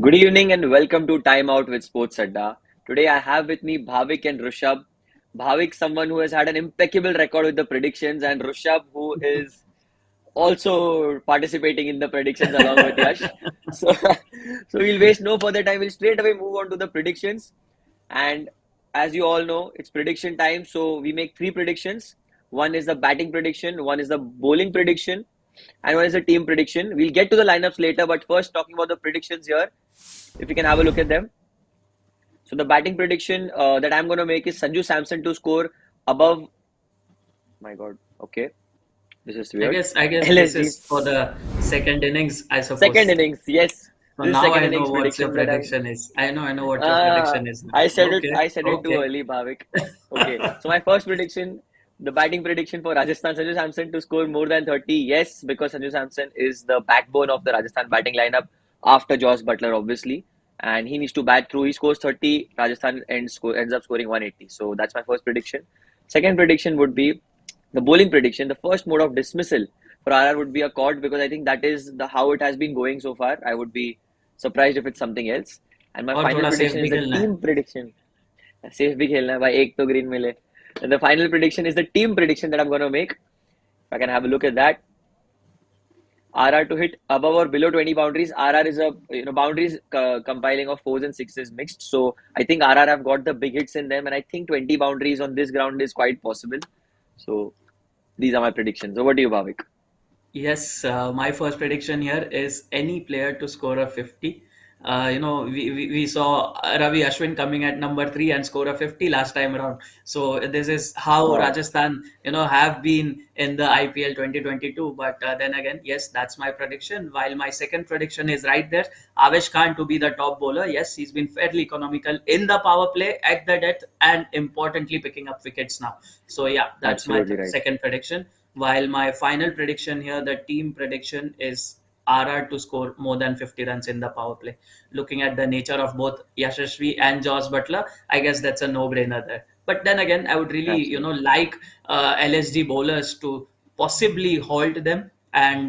Good evening and welcome to Time Out with Sports Adda. Today I have with me Bhavik and Rushabh. Bhavik, someone who has had an impeccable record with the predictions, and Rushabh, who is also participating in the predictions along with Yash. So, so we'll waste no further time. We'll straight away move on to the predictions. And as you all know, it's prediction time. So we make three predictions. One is the batting prediction, one is the bowling prediction, and one is a team prediction. We'll get to the lineups later, but first talking about the predictions here, if you can have a look at them. So the batting prediction that I'm going to make is Sanju Samson to score above. My God. Okay, this is I weird. guess I guess this LSG is for the second innings, I second suppose. innings. Yes, So this is now second I know innings what your prediction that I'm. prediction is. I know what your prediction is now. I said it. Okay, I said it too okay. early, Bhavik. Okay, so my first prediction, the batting prediction for Rajasthan, Sanju Samson to score more than 30. Yes, because Sanju Samson is the backbone of the Rajasthan batting lineup after Josh Butler, obviously, and he needs to bat through. He scores 30. Rajasthan ends up scoring 180. So that's my first prediction. Second prediction would be the bowling prediction. The first mode of dismissal for RR would be a caught because I think that is the how it has been going so far. I would be surprised if it's something else. And my और final थोड़ा safe prediction is भी the खेलना है. team prediction. Safe भी खेलना है भाई एक तो green मिले. And the final prediction is the team prediction that I'm going to make. If I can have a look at that. RR to hit above or below 20 boundaries. RR is a boundaries compiling of fours and sixes mixed. So I think RR have got the big hits in them, and I think 20 boundaries on this ground is quite possible. So these are my predictions. Over to you, Bhavik. Yes, my first prediction here is any player to score a 50. We saw Ravi Ashwin coming at number three and score a 50 last time around. So this is how Wow. Rajasthan, have been in the IPL 2022. But then again, yes, that's my prediction. While my second prediction is right there, Avesh Khan to be the top bowler. Yes, he's been fairly economical in the power play at the death and importantly picking up wickets now. So yeah, that's my Absolutely right. second prediction. While my final prediction here, the team prediction is RR to score more than 50 runs in the power play. Looking at the nature of both Yashasvi and Josh Butler, I guess that's a no-brainer there. But then again, I would really, Absolutely. like LSG bowlers to possibly halt them and,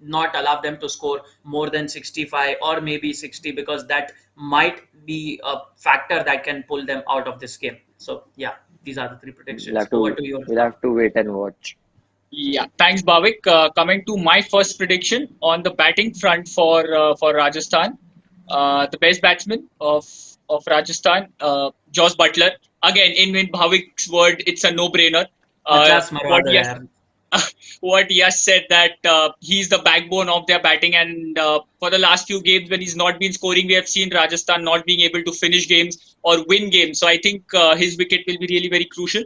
not allow them to score more than 65 or maybe 60 because that might be a factor that can pull them out of this game. So yeah, these are the three We'll predictions. have Over to to you, we'll Raj. have to wait and watch. Yeah, thanks, Bhavik. Coming to my first prediction on the batting front for Rajasthan, the best batsman of Rajasthan, Josh Butler. Again, in Bhavik's word, it's a no-brainer. Uh, 50 मरवा what दो Yash यार. what Yash said that he's the backbone of their batting, and for the last few games when he's not been scoring, we have seen Rajasthan not being able to finish games or win games. So I think his wicket will be really very crucial.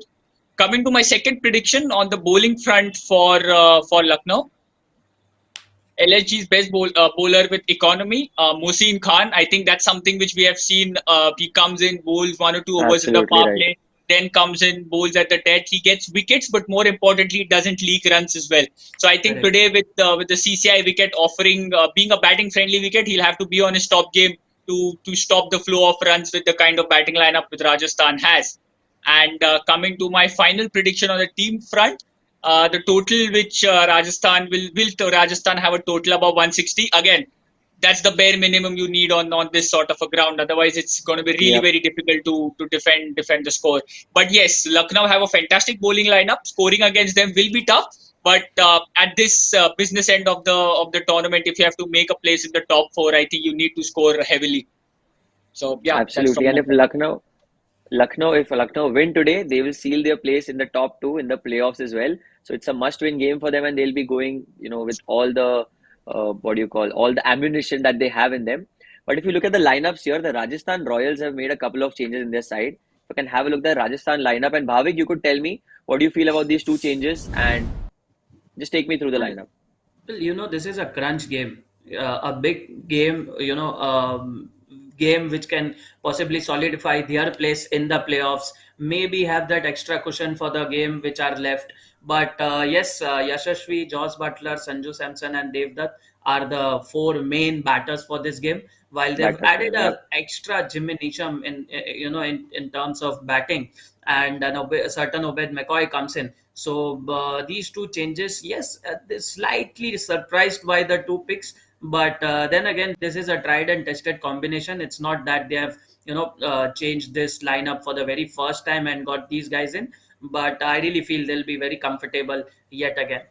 Coming to my second prediction on the bowling front for Lucknow, LSG's best bowler with economy, Mohsin Khan. I think that's something which we have seen. He comes in, bowls 1 or 2 overs in the Absolutely power right. play, then comes in, bowls at the death. He gets wickets, but more importantly, doesn't leak runs as well. So I think Correct. today with the CCI wicket offering being a batting friendly wicket, he'll have to be on his top game to stop the flow of runs with the kind of batting lineup which Rajasthan has. And coming to my final prediction on the team front, the total which Rajasthan will Rajasthan have a total above 160. Again, that's the bare minimum you need on this sort of a ground. Otherwise, it's going to be really Yep. very difficult to defend the score. But yes, Lucknow have a fantastic bowling lineup. Scoring against them will be tough. But at this business end of the tournament, if you have to make a place in the top four, I think you need to score heavily. So yeah, that's Absolutely. from And my if Lucknow win today, they will seal their place in the top two in the playoffs as well. So it's a must-win game for them, and they'll be going, with all the what do you call all the ammunition that they have in them. But if you look at the lineups here, the Rajasthan Royals have made a couple of changes in their side. You can have a look at the Rajasthan lineup, and Bhavik, you could tell me what do you feel about these two changes, and just take me through the Well, lineup. this is a crunch game, a big game, game which can possibly solidify their place in the playoffs, maybe have that extra cushion for the game which are left. But yes, Yashashvi, Josh Butler, Sanju Samson, and Devdutt are the four main batters for this game. While they've Batters for added them. a Yep. extra Jimmy Neesham in terms of batting, and a certain Obed McCoy comes in. So these two changes, yes, they're slightly surprised by the two picks. But then again, this is a tried and tested combination. It's not that they have changed this lineup for the very first time and got these guys in. But I really feel they'll be very comfortable yet again.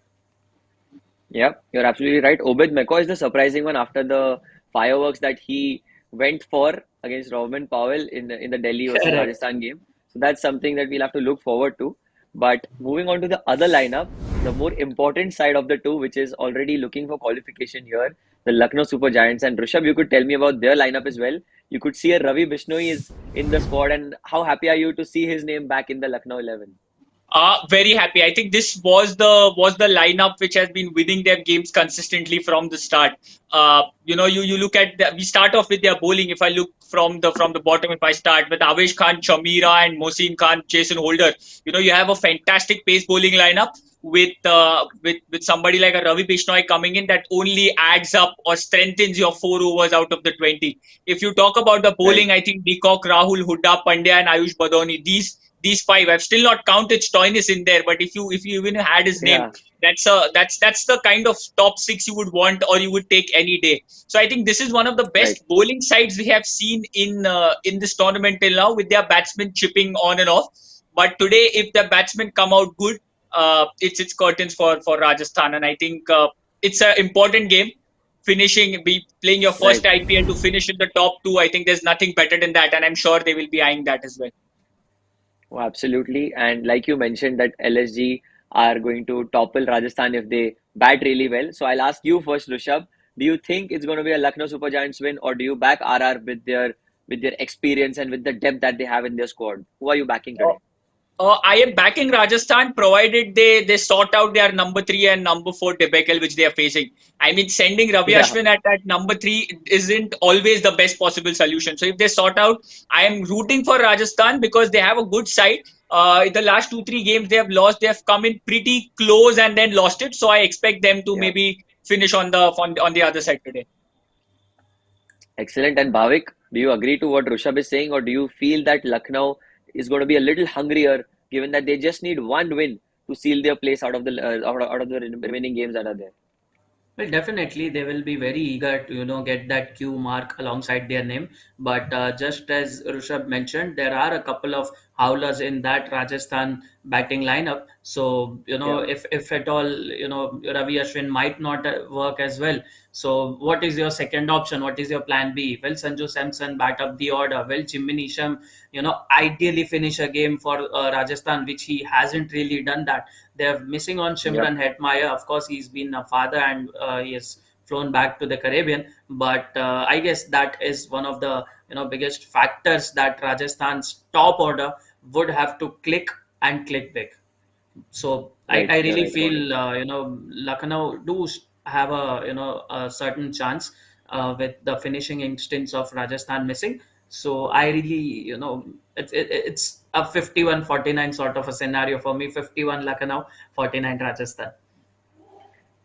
Yeah, you're absolutely right. Obed McCoy is the surprising one after the fireworks that he went for against Robin Powell in the Delhi versus Correct. Rajasthan game. So that's something that we'll have to look forward to. But moving on to the other lineup, the more important side of the two, which is already looking for qualification here, the Lucknow Supergiants. And Rishabh, you could tell me about their lineup as well. You could see a Ravi Bishnoi is in the squad, and how happy are you to see his name back in the Lucknow 11? Very happy. I think this was the lineup which has been winning their games consistently from the start. You look at we start off with their bowling. If I look from the bottom, if I start with Avesh Khan, Chamira, and Mohsin Khan, Jason Holder, you have a fantastic pace bowling lineup with somebody like a Ravi Bishnoi coming in that only adds up or strengthens your 4 overs out of the 20. If you talk about the Right, bowling, I think Deepak, Rahul, Hooda, Pandya, and Ayush Badoni, these five. I've still not counted Stoinis in there, but if you even had his name, yeah, that's the kind of top six you would want or you would take any day. So I think this is one of the right. best bowling sides we have seen in this tournament till now, with their batsmen chipping on and off. But today, if the batsmen come out good, it's curtains for Rajasthan, and I think it's an important game. Be playing your first Right. IPL to finish in the top two. I think there's nothing better than that, and I'm sure they will be eyeing that as well. Oh, absolutely. And like you mentioned, that LSG are going to topple Rajasthan if they bat really well. So I'll ask you first, Rishabh. Do you think it's going to be a Lucknow Super Giants win, or do you back RR with their experience and with the depth that they have in their squad? Who are you backing today? I am backing Rajasthan provided they sort out their number three and number four debacle which they are facing. I mean, sending Ravi Yeah, Ashwin at number three isn't always the best possible solution. So if they sort out, I am rooting for Rajasthan because they have a good side. In the last 2 3 games they have lost. They have come in pretty close and then lost it. So I expect them to yeah. maybe finish on the other side today. Excellent. And Bhavik, do you agree to what Rishabh is saying, or do you feel that Lucknow is going to be a little hungrier, given that they just need one win to seal their place out of out of the remaining games that are there? Well, definitely they will be very eager to get that Q mark alongside their name. But just as Rishabh mentioned, there are a couple of howlers in that Rajasthan batting lineup. So Yeah, if at all Ravi Ashwin might not work as well. So what is your second option? What is your plan B? Will Sanju Samson bat up the order? Will Jimmy Neesham ideally finish a game for Rajasthan, which he hasn't really done that. They're missing on yep, Shimran Hetmyer. Of course, he's been a father and he has flown back to the Caribbean. But I guess that is one of the biggest factors that Rajasthan's top order would have to click and click big. So right. I You're really right about it. feel Lucknow do have a a certain chance with the finishing instincts of Rajasthan missing. So I really it's a 51-49 sort of a scenario for me. 51 Lucknow, 49 Rajasthan.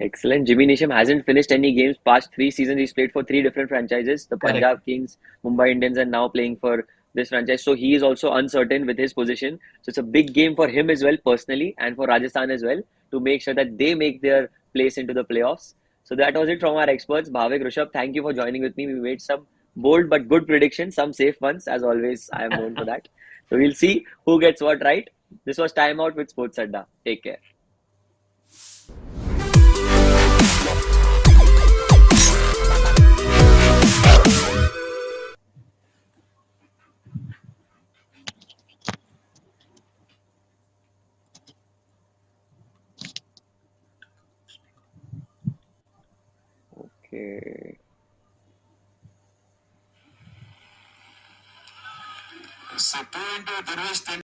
Excellent. Jimmy Neesham hasn't finished any games past 3 seasons. He's played for three different franchises, the Correct. Punjab Kings, Mumbai Indians, and now playing for this franchise. So he is also uncertain with his position. So it's a big game for him as well, personally, and for Rajasthan as well, to make sure that they make their place into the playoffs. So that was it from our experts. Bhavik, Rishabh, thank you for joining with me. We made some bold but good predictions, some safe ones. As always, I am known for that. So we'll see who gets what right. This was Time Out with Sports Adda. Take care. Okay.